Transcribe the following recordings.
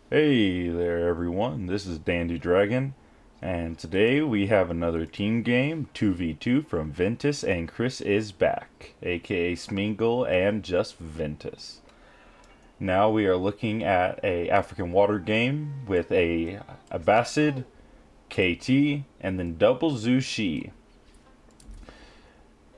Hey there everyone, this is Dandy Dragon, and today we have another team game, 2v2 from Ventus and Chris is back, aka Smeagol and just Ventus. Now we are looking at a African water game with a Abbasid, KT, and then double Zushi.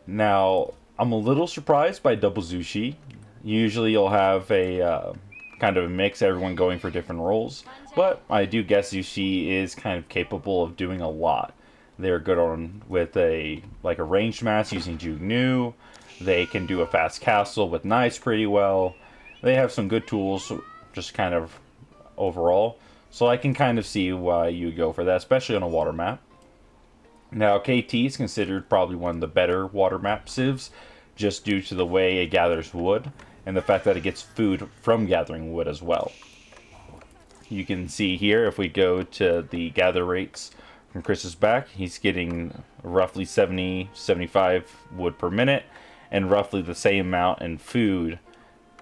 Now, I'm a little surprised by double Zushi. Usually you'll have a kind of a mix, everyone going for different roles. But I do guess Zushi is kind of capable of doing a lot. They're good on with a ranged match using Jugnu. They can do a fast castle with knights pretty well. They have some good tools, just kind of overall. So I can kind of see why you go for that, especially on a water map. Now, KT is considered probably one of the better water map civs, just due to the way it gathers wood and the fact that it gets food from gathering wood as well. You can see here, if we go to the gather rates from Chris's back, he's getting roughly 75 wood per minute and roughly the same amount in food.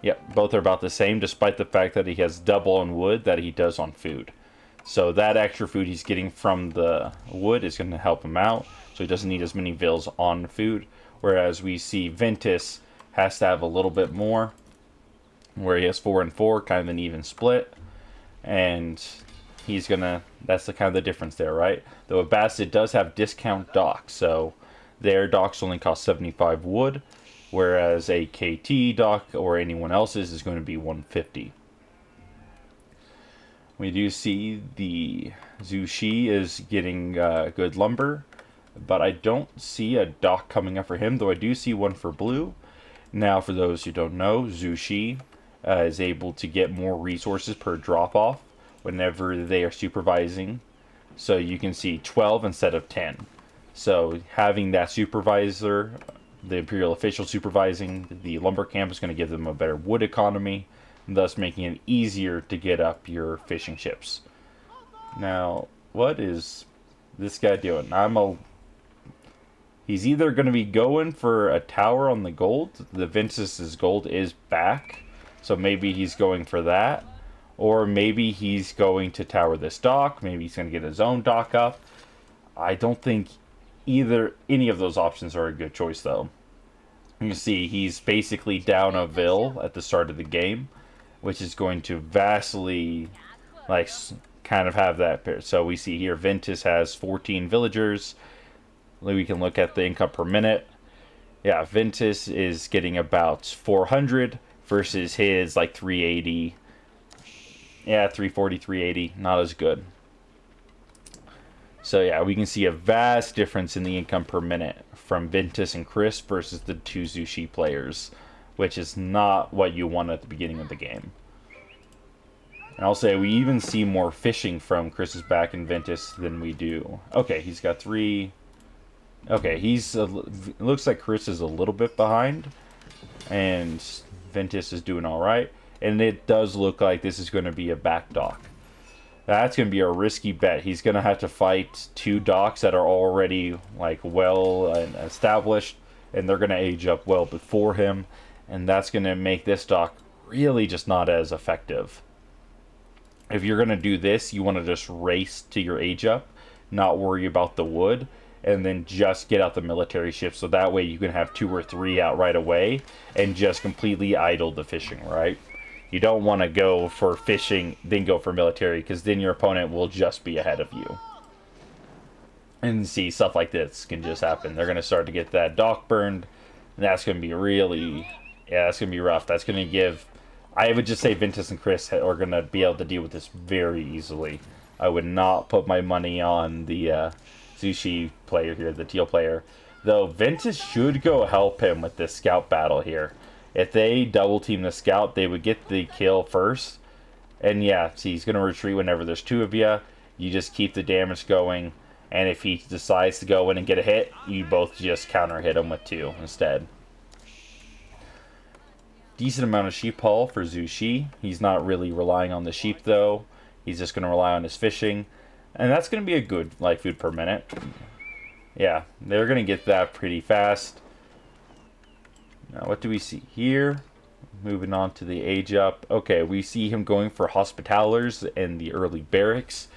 Yep, both are about the same, despite the fact that he has double on wood that he does on food. So that extra food he's getting from the wood is going to help him out. So he doesn't need as many vills on food. Whereas we see Ventus has to have a little bit more, where he has 4 and 4, kind of an even split. And he's going to, that's the kind of the difference there, right? Though Abbasid does have discount docks. So their docks only cost 75 wood, whereas a KT dock or anyone else's is going to be 150. We do see the Zushi is getting good lumber, but I don't see a dock coming up for him, though I do see one for blue. Now, for those who don't know, Zushi is able to get more resources per drop-off whenever they are supervising. So you can see 12 instead of 10. So having that supervisor, the Imperial official supervising the lumber camp, is going to give them a better wood economy, thus making it easier to get up your fishing ships. Now, what is this guy doing? He's either going to be going for a tower on the gold. The Ventus's gold is back, so maybe he's going for that. Or maybe he's going to tower this dock. Maybe he's going to get his own dock up. I don't think any of those options are a good choice, though. You can see he's basically down a vill at the start of the game, which is going to vastly, kind of have that pair. So we see here Ventus has 14 villagers. We can look at the income per minute. Yeah, Ventus is getting about 400 versus his 380. Yeah, 340, 380. Not as good. So yeah, we can see a vast difference in the income per minute from Ventus and Chris versus the two Zushi players, which is not what you want at the beginning of the game. And I'll say we even see more fishing from Chris's back and Ventus than we do. Okay, he's got 3. Okay, it looks like Chris is a little bit behind, and Ventus is doing all right. And it does look like this is going to be a back dock. That's going to be a risky bet. He's going to have to fight 2 docks that are already well established, and they're going to age up well before him, and that's going to make this dock really just not as effective. If you're going to do this, you want to just race to your age up, not worry about the wood, and then just get out the military ships, so that way you can have 2 or 3 out right away and just completely idle the fishing, right? You don't want to go for fishing, then go for military, because then your opponent will just be ahead of you. And see, stuff like this can just happen. They're going to start to get that dock burned, and that's going to be that's going to be rough. That's going to give, I would just say Ventus and Chris are going to be able to deal with this very easily. I would not put my money on the Zushi player here, the teal player. Though Ventus should go help him with this scout battle here. If they double team the scout, they would get the kill first. And yeah, see, he's going to retreat whenever there's 2 of you. You just keep the damage going. And if he decides to go in and get a hit, you both just counter hit him with 2 instead. Decent amount of sheep haul for Zushi. He's not really relying on the sheep though. He's just going to rely on his fishing. And that's going to be a good food per minute. Yeah, they're going to get that pretty fast. Now, what do we see here? Moving on to the age up. Okay, we see him going for Hospitalers and the early Barracks.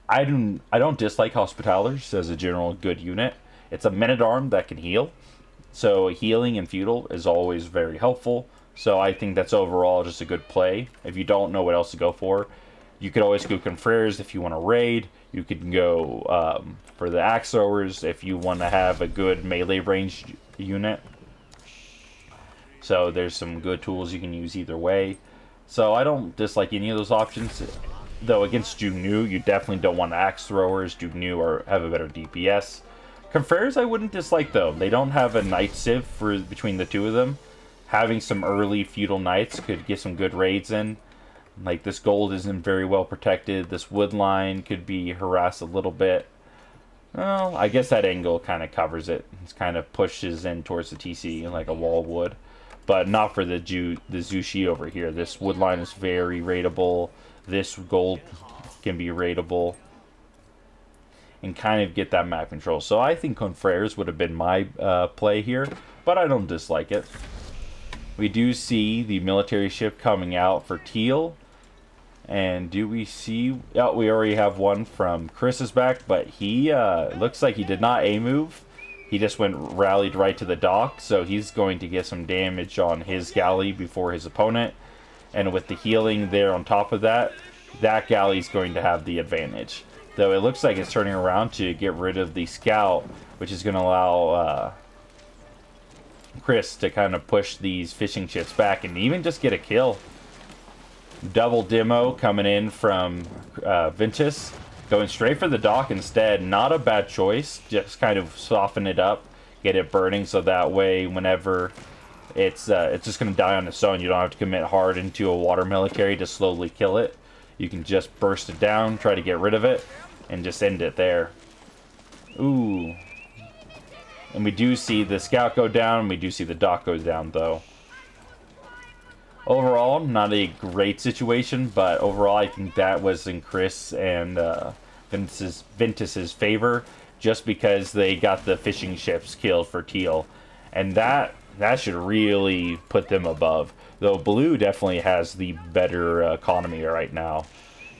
I don't dislike Hospitalers as a general good unit. It's a men-at-arm that can heal. So healing and feudal is always very helpful. So I think that's overall just a good play. If you don't know what else to go for, you could always go Confreres if you want to raid. You could go for the Axe Throwers if you want to have a good melee range unit. So there's some good tools you can use either way. So I don't dislike any of those options. Though against Jugnu, you definitely don't want Axe Throwers. Jugnu have a better DPS. Confreres I wouldn't dislike though. They don't have a Knight Civ for between the two of them. Having some early feudal knights could get some good raids in. Like this gold isn't very well protected. This wood line could be harassed a little bit. Well, I guess that angle kind of covers it. It kind of pushes in towards the TC like a wall would. But not for the Zushi over here. This wood line is very raidable. This gold can be raidable. And kind of get that map control. So I think Confreres would have been my play here. But I don't dislike it. We do see the military ship coming out for Teal. And do we see... Oh, we already have one from Chris's back. But he looks like he did not A-move. He just rallied right to the dock, so he's going to get some damage on his galley before his opponent. And with the healing there on top of that, that galley's going to have the advantage. Though it looks like it's turning around to get rid of the scout, which is going to allow Chris to kind of push these fishing ships back and even just get a kill. Double demo coming in from Ventus. Going straight for the dock instead, not a bad choice. Just kind of soften it up, get it burning, so that way whenever it's just going to die on its own, you don't have to commit hard into a water military to slowly kill it. You can just burst it down, try to get rid of it, and just end it there. Ooh. And we do see the scout go down, and we do see the dock go down, though. Overall, not a great situation, but overall I think that was in Chris and Ventus's favor, just because they got the fishing ships killed for Teal. And that should really put them above. Though Blue definitely has the better economy right now.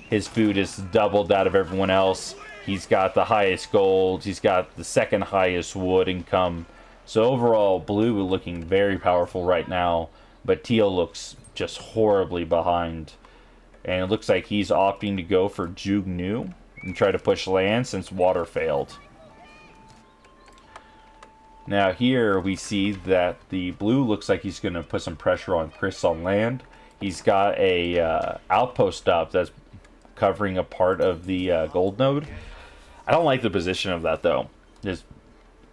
His food is doubled that of everyone else. He's got the highest gold. He's got the second highest wood income. So overall, Blue is looking very powerful right now. But Teal looks just horribly behind. And it looks like he's opting to go for Jugnu and try to push land since water failed. Now here we see that the Blue looks like he's going to put some pressure on Chris on land. He's got a outpost up that's covering a part of the gold node. I don't like the position of that though.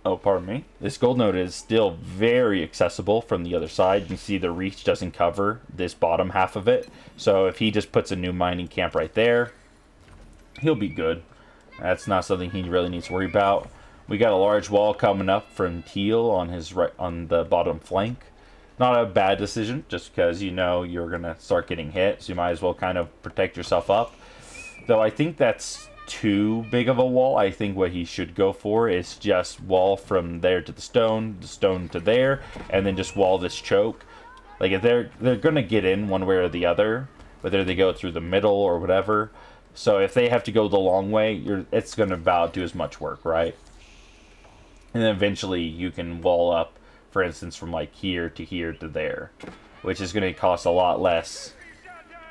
Oh, pardon me. This gold node is still very accessible from the other side. You can see the reach doesn't cover this bottom half of it. So if he just puts a new mining camp right there, he'll be good. That's not something he really needs to worry about. We got a large wall coming up from Teal on his right, on the bottom flank. Not a bad decision, just because you know you're gonna start getting hit, so you might as well kind of protect yourself up. Though I think that's too big of a wall. I think what he should go for is just wall from there to the stone to there, and then just wall this choke. Like if they're gonna get in one way or the other, whether they go through the middle or whatever. So if they have to go the long way, it's gonna about do as much work, right? And then eventually you can wall up, for instance, from like here to there, which is gonna cost a lot less.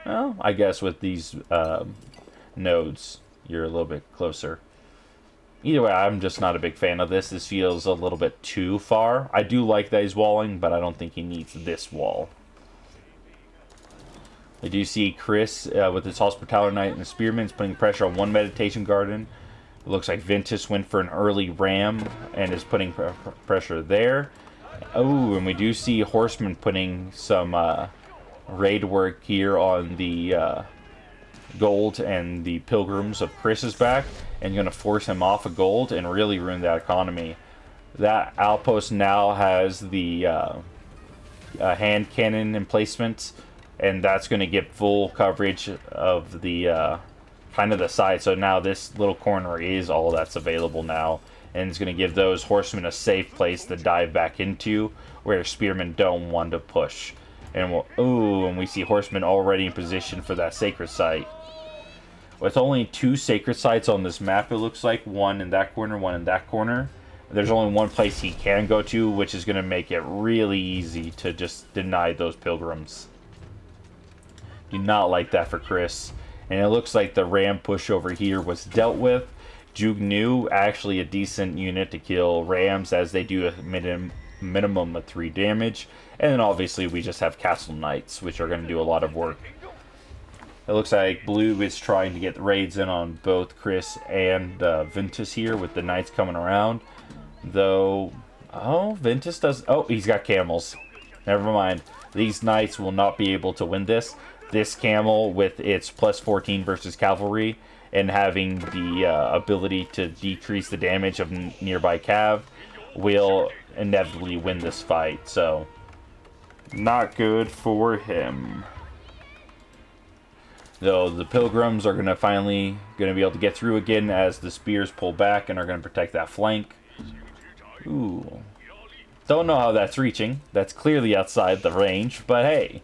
Well, I guess with these nodes, you're a little bit closer. Either way, I'm just not a big fan of this. This feels a little bit too far. I do like that he's walling, but I don't think he needs this wall. I do see Chris with his Hospitaller Knight and the Spearman's putting pressure on one Meditation Garden. It looks like Ventus went for an early ram and is putting pressure there. Oh, and we do see Horseman putting some raid work here on the gold and the Pilgrims of Chris's back, and going to force him off of gold and really ruin that economy. That outpost now has the hand cannon emplacement, and that's going to get full coverage of the kind of the side. So now this little corner is all that's available now, and it's going to give those horsemen a safe place to dive back into where spearmen don't want to push. And and we see horsemen already in position for that sacred site. With only 2 sacred sites on this map, it looks like, one in that corner, one in that corner. There's only one place he can go to, which is going to make it really easy to just deny those pilgrims. Do not like that for Chris. And it looks like the ram push over here was dealt with. Jugnu, actually a decent unit to kill rams, as they do a minimum of 3 damage. And then obviously we just have castle knights, which are going to do a lot of work. It looks like blue is trying to get raids in on both Chris and Ventus here, with the knights coming around. Though, oh, Ventus does... Oh, he's got camels. Never mind. These knights will not be able to win this. This camel, with its plus 14 versus cavalry, and having the ability to decrease the damage of nearby cav, will inevitably win this fight. So, not good for him. Though the pilgrims are finally going to be able to get through again as the spears pull back and are going to protect that flank. Ooh. Don't know how that's reaching. That's clearly outside the range, but hey.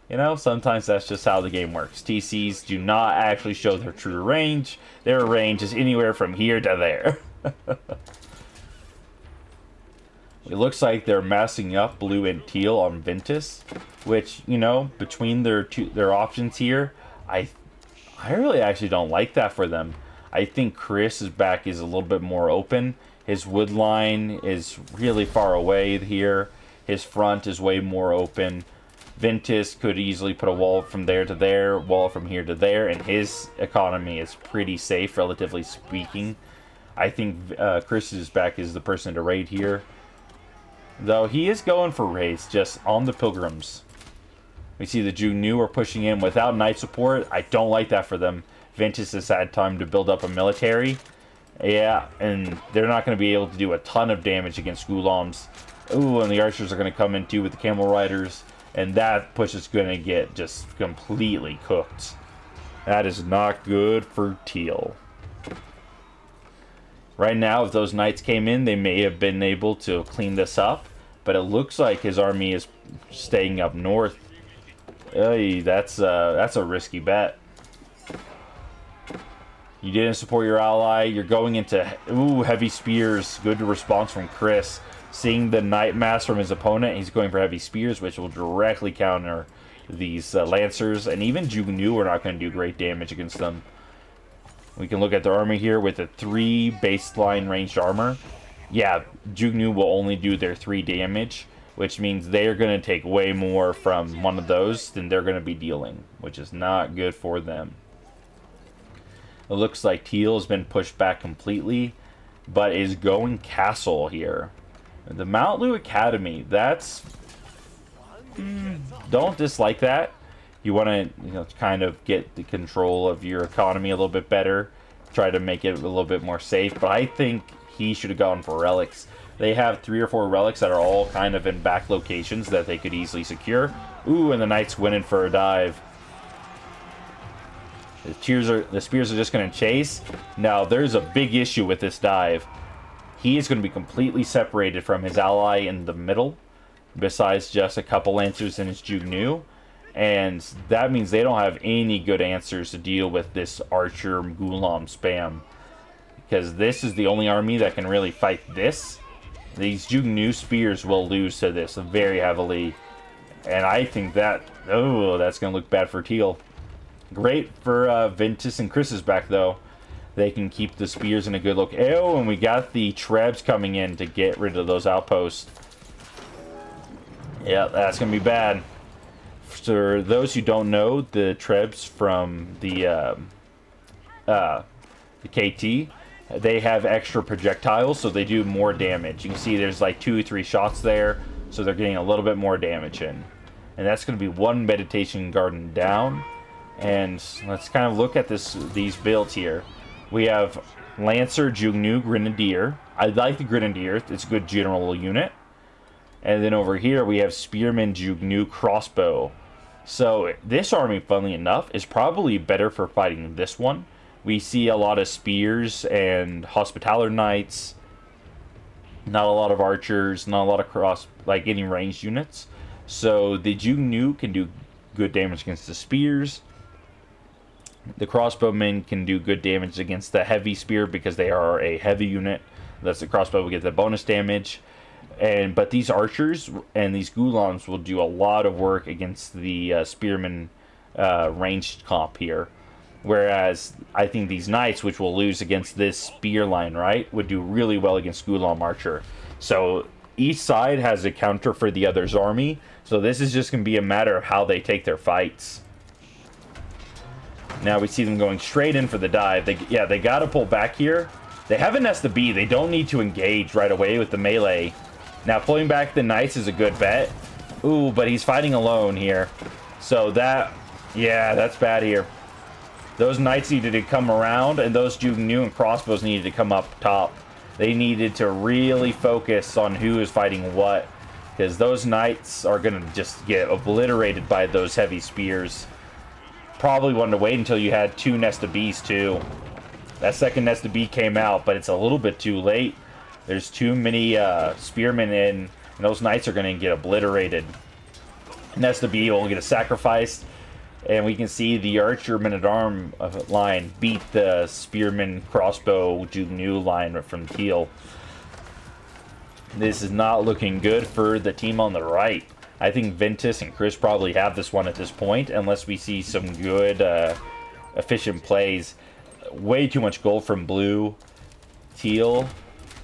You know, sometimes that's just how the game works. TCs do not actually show their true range. Their range is anywhere from here to there. It looks like they're massing up blue and teal on Ventus, which, you know, between their options here, I really actually don't like that for them. I think Chris's back is a little bit more open. His wood line is really far away here. His front is way more open. Ventus could easily put a wall from there to there, wall from here to there, and his economy is pretty safe, relatively speaking. I think Chris's back is the person to raid here. Though he is going for raids, just on the pilgrims. We see the Jugnu are pushing in without knight support. I don't like that for them. Ventus has had time to build up a military. Yeah, and they're not going to be able to do a ton of damage against Ghulams. Ooh, and the archers are going to come in too with the camel riders. And that push is going to get just completely cooked. That is not good for teal. Right now, if those knights came in, they may have been able to clean this up. But it looks like his army is staying up north. Hey, that's a risky bet. You didn't support your ally. You're going into heavy spears. Good response from Chris. Seeing the knight mass from his opponent, he's going for heavy spears, which will directly counter these lancers. And even Jugnu are not going to do great damage against them. We can look at their armor here with a 3 baseline ranged armor. Yeah, Jugnu will only do their 3 damage, which means they are going to take way more from one of those than they're going to be dealing, which is not good for them. It looks like teal has been pushed back completely, but is going castle here. The Mount Lu Academy, that's... don't dislike that. You want to, kind of get the control of your economy a little bit better. Try to make it a little bit more safe. But I think he should have gone for relics. They have 3 or 4 relics that are all kind of in back locations that they could easily secure. Ooh, and the knights went in for a dive. The spears are just going to chase. Now, there's a big issue with this dive. He is going to be completely separated from his ally in the middle, besides just a couple lancers in his Jugnu. And that means they don't have any good answers to deal with this archer Ghulam spam. Because this is the only army that can really fight this. These Jugnu spears will lose to this very heavily. And I think that, that's going to look bad for teal. Great for Ventus and Chris's back, though. They can keep the spears in a good look. Oh, and we got the Trebs coming in to get rid of those outposts. Yeah, that's going to be bad. For those who don't know, the Trebs from the KT, they have extra projectiles, so they do more damage. You can see there's like 2 or 3 shots there, so they're getting a little bit more damage in. And that's going to be 1 meditation garden down. And let's kind of look at these builds here. We have Lancer, Jugnu, Grenadier. I like the Grenadier. It's a good general unit. And then over here we have Spearman, Jugnu, Crossbow. So this army, funnily enough, is probably better for fighting this one. We see a lot of spears and Hospitaller Knights. Not a lot of archers, not a lot of any ranged units. So the Jugnu can do good damage against the spears. The crossbowmen can do good damage against the heavy spear because they are a heavy unit. That's the crossbow will get the bonus damage. But these archers and these Gulons will do a lot of work against the spearmen ranged comp here. Whereas I think these knights, which will lose against this spear line, right, would do really well against Gulam archer. So each side has a counter for the other's army. So this is just going to be a matter of how they take their fights. Now we see them going straight in for the dive. They got to pull back here. They have a nest of B. They don't need to engage right away with the melee. Now pulling back the knights is a good bet. Ooh, but he's fighting alone here. So that's bad here. Those knights needed to come around, and those Jugnu and crossbows needed to come up top. They needed to really focus on who is fighting what, because those knights are going to just get obliterated by those heavy spears. Probably wanted to wait until you had 2 Nest of Bees too. That second Nest of Bee came out, but it's a little bit too late. There's too many spearmen in, and those knights are going to get obliterated. Nest of Bee will get a sacrifice. And we can see the archer men-at-arm line beat the spearman crossbow Jugnu line from Teal. This is not looking good for the team on the right. I think Ventus and Chris probably have this one at this point, unless we see some good, efficient plays. Way too much gold from blue. Teal,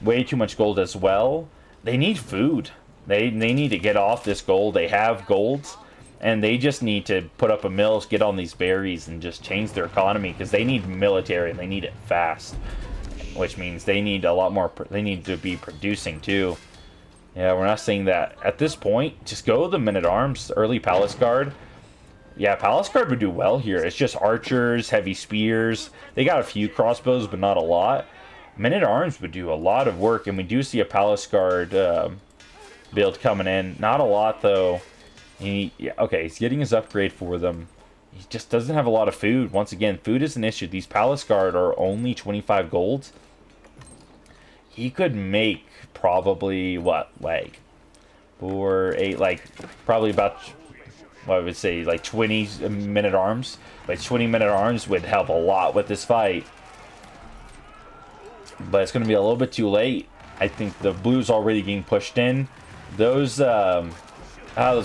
way too much gold as well. They need food. They need to get off this gold. They have golds. And they just need to put up a mill, get on these berries, and just change their economy, because they need military and they need it fast, which means they need a lot more. They need to be producing too. Yeah, we're not saying that at this point. Just go the men-at-arms, early Palace Guard. Yeah, Palace Guard would do well here. It's just archers, heavy spears. They got a few crossbows, but not a lot. Men-at-arms would do a lot of work, and we do see a Palace Guard build coming in. Not a lot though. Okay, he's getting his upgrade for them. He just doesn't have a lot of food. Once again, food is an issue. These Palace Guard are only 25 gold. He could make probably, what, like 4, 8, like, probably about, what I would say, like 20 men-at-arms. Like 20 men-at-arms would help a lot with this fight. But it's going to be a little bit too late. I think the blue's already getting pushed in. Those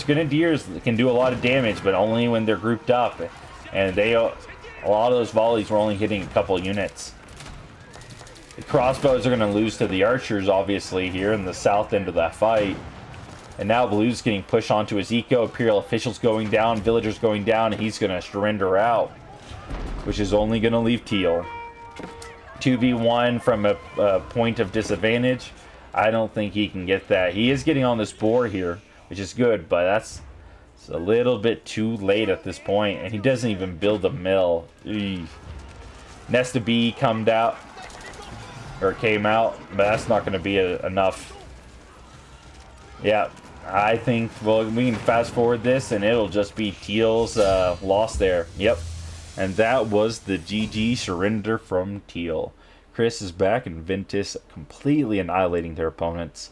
grenadiers can do a lot of damage, but only when they're grouped up. And a lot of those volleys were only hitting a couple units. The crossbows are going to lose to the archers, obviously, here in the south end of that fight. And now blue's getting pushed onto his eco. Imperial officials going down, villagers going down, and he's going to surrender out, which is only going to leave Teal 2v1 from a point of disadvantage. I don't think he can get that. He is getting on this boar here, which is good, but that's a little bit too late at this point, and he doesn't even build a mill. Eey. Nest of Bee came out, but that's not going to be enough. Yeah, I think, well, we can fast forward this, and it'll just be Teal's loss there. Yep, and that was the GG surrender from Teal. Chris is back, and Ventus completely annihilating their opponents.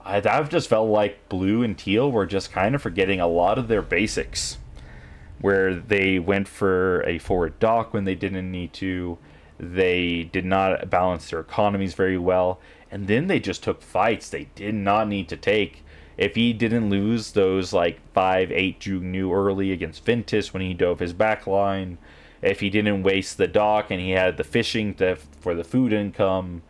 I've just felt like blue and teal were just kind of forgetting a lot of their basics, where they went for a forward dock when they didn't need to. They did not balance their economies very well, and then they just took fights they did not need to take. If he didn't lose those like 5-8 Jugnu early against Ventus when he dove his back line, if he didn't waste the dock and he had the fishing for the food income,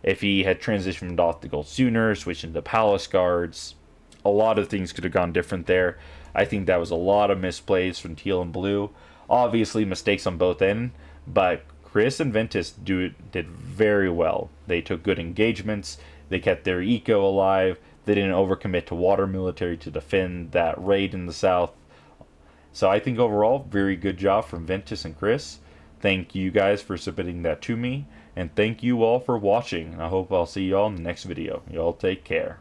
if he had transitioned from dock to gold sooner, switched into Palace Guards, a lot of things could have gone different there. I think that was a lot of misplays from Teal and Blue. Obviously, mistakes on both ends, but Chris and Ventus did very well. They took good engagements. They kept their eco alive. They didn't overcommit to water military to defend that raid in the south. So I think overall, very good job from Ventus and Chris. Thank you guys for submitting that to me. And thank you all for watching. I hope I'll see you all in the next video. Y'all take care.